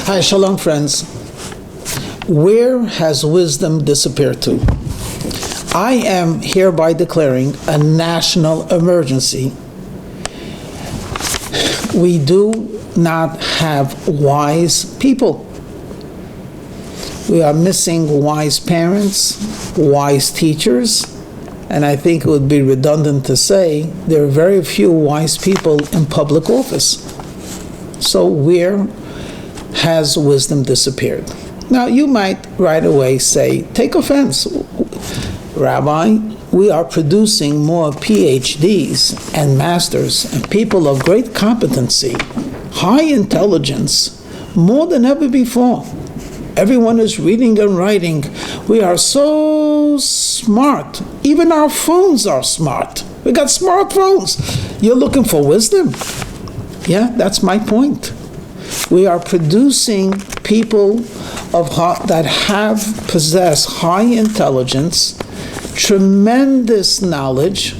Hi, shalom friends. Where has wisdom disappeared to? I am hereby declaring a national emergency. We do not have wise people. We are missing wise parents, wise teachers, and I think it would be redundant to say there are very few wise people in public office. So where has wisdom disappeared? Now, you might right away say, take offense. Rabbi, we are producing more PhDs and masters and people of great competency, high intelligence, more than ever before. Everyone is reading and writing. We are so smart. Even our phones are smart. We got smartphones. You're looking for wisdom? Yeah, that's my point. We are producing people that possess high intelligence, tremendous knowledge,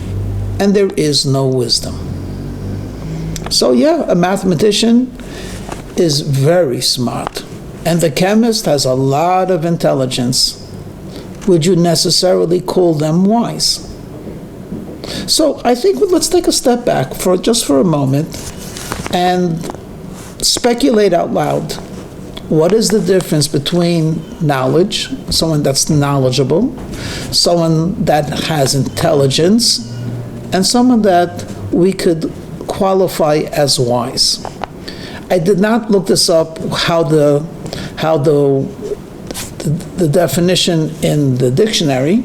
and there is no wisdom. So yeah, a mathematician is very smart, and the chemist has a lot of intelligence. Would you necessarily call them wise? So I think let's take a step back for a moment and speculate out loud. What is the difference between knowledge, someone that's knowledgeable, someone that has intelligence, and someone that we could qualify as wise? I did not look this up, how the definition in the dictionary,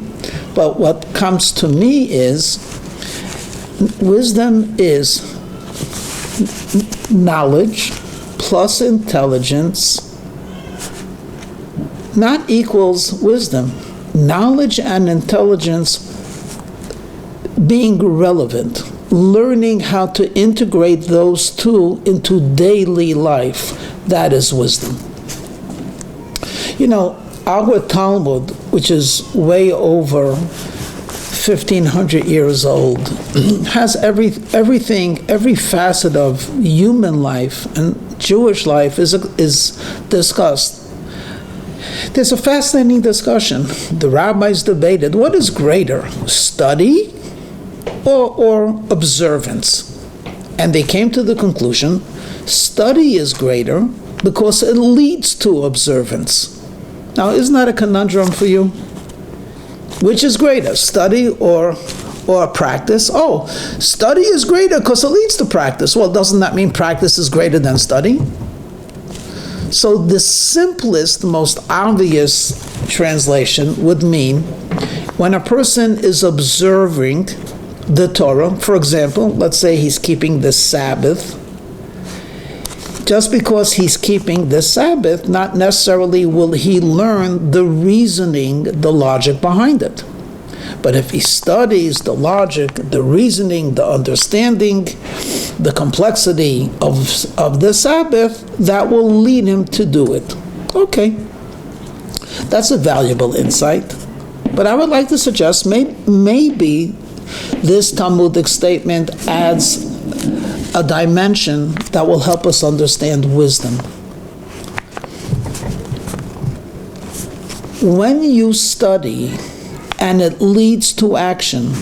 but what comes to me is wisdom is knowledge plus intelligence not equals wisdom. Knowledge and intelligence being relevant, learning how to integrate those two into daily life, that is wisdom. You know, our Talmud, which is way over 1,500 years old, has everything, every facet of human life and Jewish life is discussed. There's a fascinating discussion. The rabbis debated, what is greater, study or observance? And they came to the conclusion, study is greater because it leads to observance. Now, isn't that a conundrum for you? Which is greater, study or practice? Oh, study is greater because it leads to practice. Well, doesn't that mean practice is greater than study? So the simplest, most obvious translation would mean when a person is observing the Torah, for example, let's say he's keeping the Sabbath, just because he's keeping the Sabbath, not necessarily will he learn the reasoning, the logic behind it. But if he studies the logic, the reasoning, the understanding, the complexity of the Sabbath, that will lead him to do it. Okay, that's a valuable insight. But I would like to suggest maybe this Talmudic statement adds a dimension that will help us understand wisdom. When you study and it leads to action,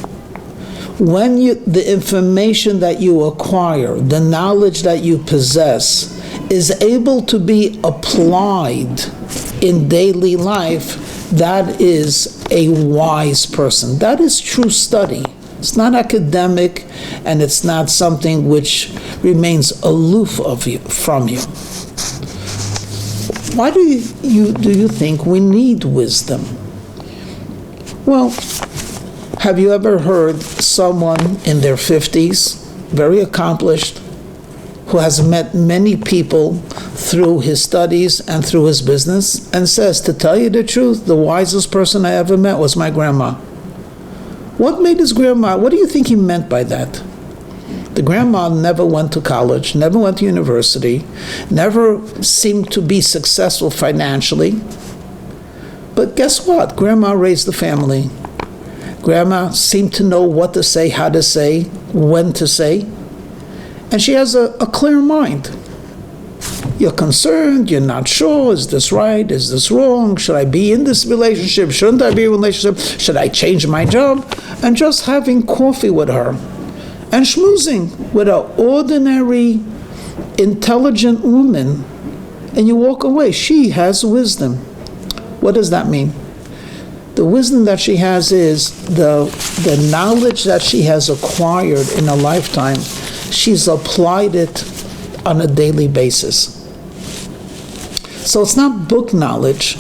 when the information that you acquire, the knowledge that you possess, is able to be applied in daily life, that is a wise person. That is true study. It's not academic, and it's not something which remains aloof from you. Why do you think we need wisdom? Well, have you ever heard someone in their 50s, very accomplished, who has met many people through his studies and through his business, and says, to tell you the truth, the wisest person I ever met was my grandma? What made his grandma, what do you think he meant by that? The grandma never went to college, never went to university, never seemed to be successful financially. But guess what? Grandma raised the family. Grandma seemed to know what to say, how to say, when to say. And she has a clear mind. You're concerned, you're not sure, is this right, is this wrong, should I be in this relationship, shouldn't I be in a relationship, should I change my job? And just having coffee with her and schmoozing with an ordinary, intelligent woman, and you walk away. She has wisdom. What does that mean? The wisdom that she has is the knowledge that she has acquired in a lifetime. She's applied it on a daily basis. So it's not book knowledge.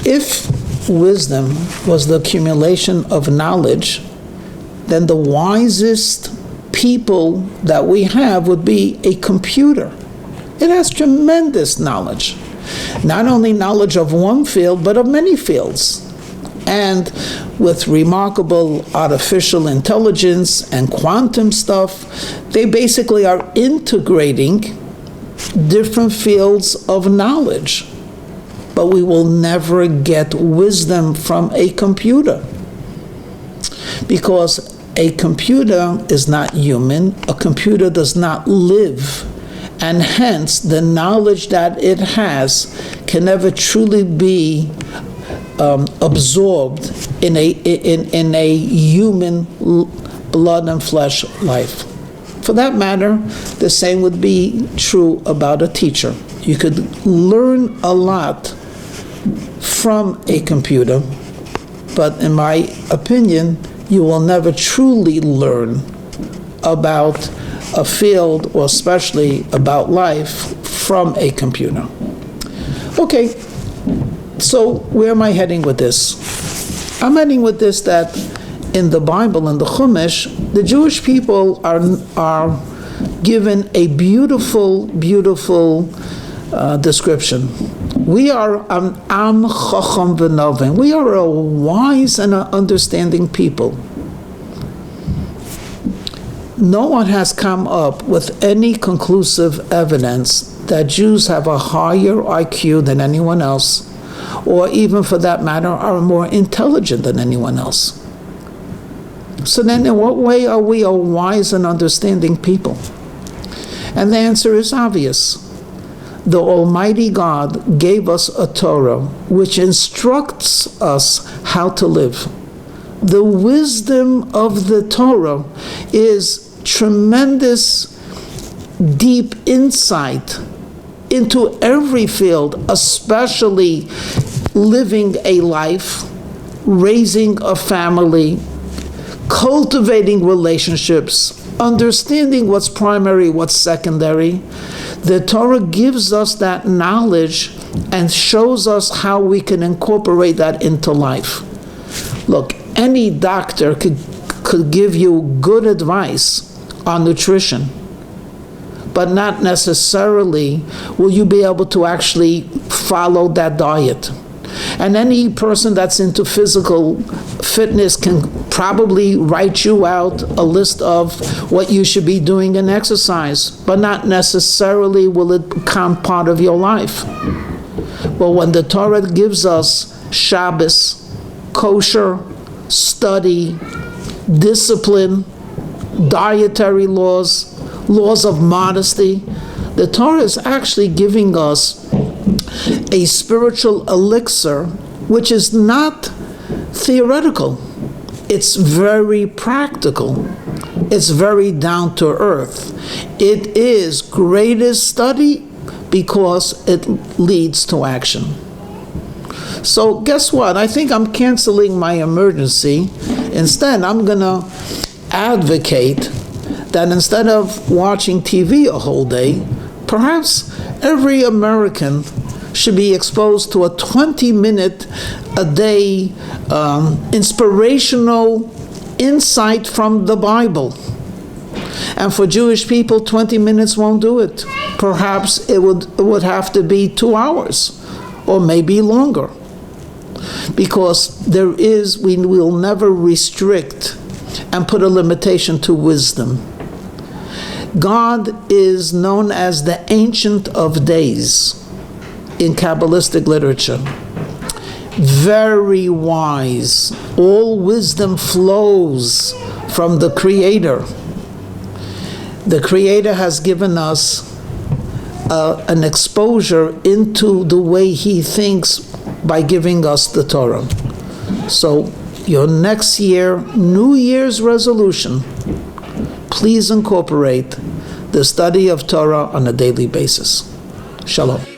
If wisdom was the accumulation of knowledge, then the wisest people that we have would be a computer. It has tremendous knowledge. Not only knowledge of one field, but of many fields. And with remarkable artificial intelligence and quantum stuff, they basically are integrating different fields of knowledge. But we will never get wisdom from a computer, because a computer is not human, a computer does not live, and hence the knowledge that it has can never truly be absorbed in a human blood and flesh life. For that matter, the same would be true about a teacher. You could learn a lot from a computer, but in my opinion, you will never truly learn about a field, or especially about life, from a computer. Okay, so where am I heading with this? I'm heading with this that in the Bible, in the Chumash, the Jewish people are given a beautiful, beautiful description. We are an am chacham v'novin. We are a wise and an understanding people. No one has come up with any conclusive evidence that Jews have a higher IQ than anyone else, or even for that matter, are more intelligent than anyone else. So then in what way are we a wise and understanding people? And the answer is obvious. The Almighty God gave us a Torah which instructs us how to live. The wisdom of the Torah is tremendous, deep insight into every field, especially living a life, raising a family, cultivating relationships, understanding what's primary, what's secondary. The Torah gives us that knowledge and shows us how we can incorporate that into life. Look, any doctor could give you good advice on nutrition, but not necessarily will you be able to actually follow that diet. And any person that's into physical fitness can probably write you out a list of what you should be doing in exercise, but not necessarily will it become part of your life. Well, when the Torah gives us Shabbos, kosher, study, discipline, dietary laws, laws of modesty, the Torah is actually giving us a spiritual elixir which is not theoretical. It's very practical. It's very down to earth. It is greatest study because it leads to action. So guess what? I think I'm canceling my emergency. Instead, I'm going to advocate that instead of watching TV a whole day, perhaps every American should be exposed to a 20-minute a day inspirational insight from the Bible. And for Jewish people, 20 minutes won't do it. Perhaps it would have to be 2 hours, or maybe longer. Because we will never restrict and put a limitation to wisdom. God is known as the Ancient of Days in Kabbalistic literature. Very wise. All wisdom flows from the Creator. The Creator has given us an exposure into the way He thinks by giving us the Torah. So your next year, New Year's resolution, please incorporate the study of Torah on a daily basis. Shalom.